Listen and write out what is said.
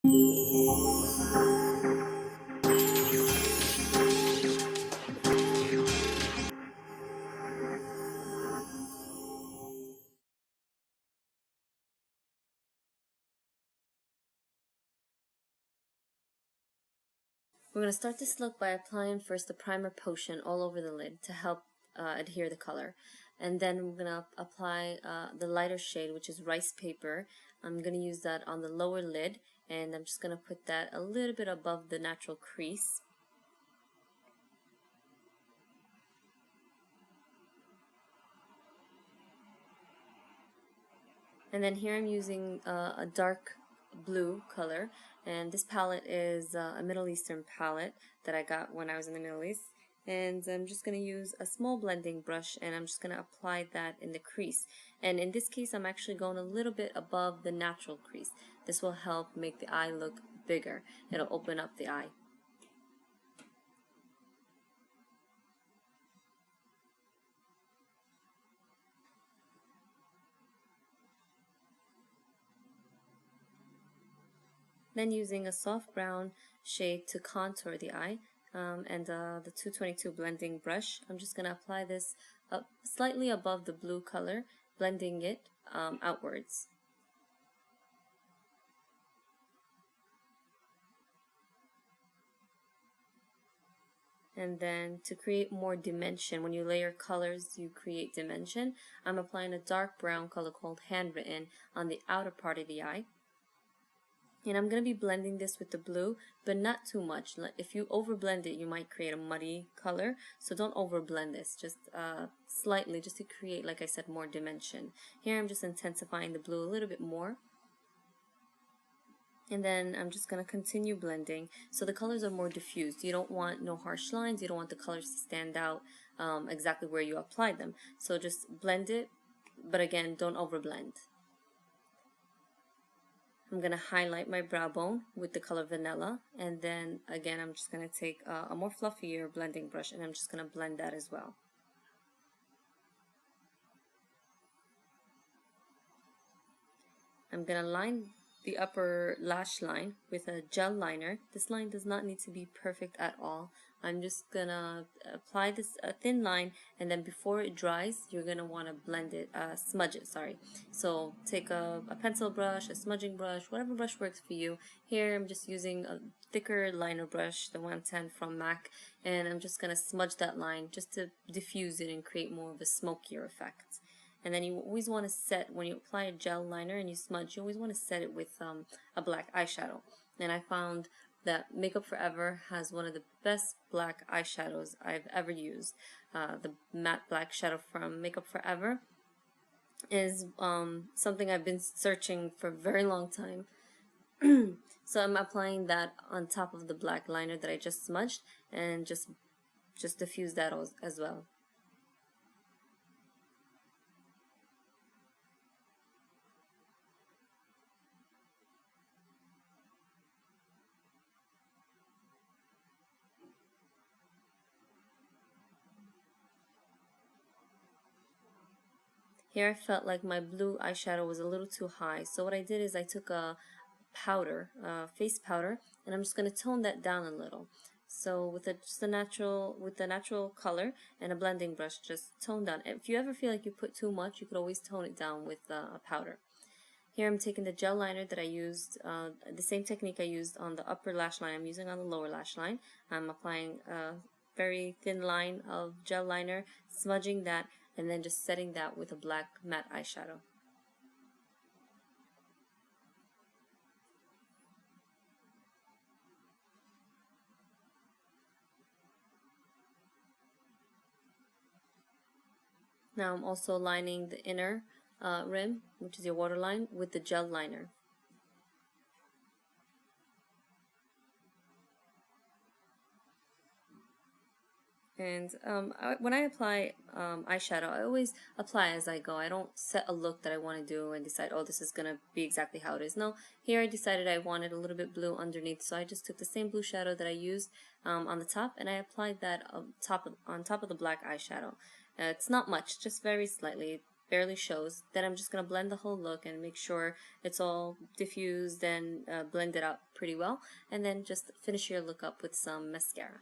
We're going to start this look by applying first the primer potion all over the lid to help adhere the color. And then we're going to apply the lighter shade, which is rice paper. I'm going to use that on the lower lid, and I'm just going to put that a little bit above the natural crease. And then here I'm using a dark blue color, and this palette is a Middle Eastern palette that I got when I was in the Middle East. And I'm just going to use a small blending brush, and I'm just going to apply that in the crease. And in this case, I'm actually going a little bit above the natural crease. This will help make the eye look bigger. It'll open up the eye. Then using a soft brown shade to contour the eye, and the 222 blending brush, I'm just going to apply this up slightly above the blue color, blending it outwards. And then to create more dimension, when you layer colors, you create dimension. I'm applying a dark brown color called Handwritten on the outer part of the eye. And I'm going to be blending this with the blue, but not too much. If you overblend it, you might create a muddy color. So don't overblend this, just slightly, just to create, like I said, more dimension. Here I'm just intensifying the blue a little bit more. And then I'm just going to continue blending so the colors are more diffused. You don't want no harsh lines. You don't want the colors to stand out exactly where you applied them. So just blend it, but again, don't overblend. I'm going to highlight my brow bone with the color Vanilla, and then again I'm just going to take a more fluffier blending brush, and I'm just going to blend that as well. I'm going to line the upper lash line with a gel liner. This line does not need to be perfect at all. I'm just going to apply this thin line, and then before it dries, you're going to want to blend it, smudge it, sorry. So take a pencil brush, a smudging brush, whatever brush works for you. Here I'm just using a thicker liner brush, the 110 from MAC, and I'm just going to smudge that line just to diffuse it and create more of a smokier effect. And then you always want to set, when you apply a gel liner and you smudge, you always want to set it with a black eyeshadow. And I found that Makeup Forever has one of the best black eyeshadows I've ever used. The matte black shadow from Makeup Forever is something I've been searching for a very long time. So I'm applying that on top of the black liner that I just smudged, and just diffuse that as well. Here I felt like my blue eyeshadow was a little too high, so what I did is I took a powder, face powder, and I'm just going to tone that down a little. So with the natural color and a blending brush, just tone down. If you ever feel like you put too much, you could always tone it down with a powder. Here I'm taking the gel liner that I used, the same technique I used on the upper lash line, I'm using on the lower lash line. I'm applying a very thin line of gel liner, smudging that, and then just setting that with a black matte eyeshadow. Now I'm also lining the inner rim, which is your waterline, with the gel liner. And when I apply eyeshadow, I always apply as I go. I don't set a look that I want to do and decide, oh, this is going to be exactly how it is. No, here I decided I wanted a little bit blue underneath, so I just took the same blue shadow that I used on the top, and I applied that on top of the black eyeshadow. It's not much, just very slightly. barely shows. Then I'm just going to blend the whole look and make sure it's all diffused and blended out pretty well. And then just finish your look up with some mascara.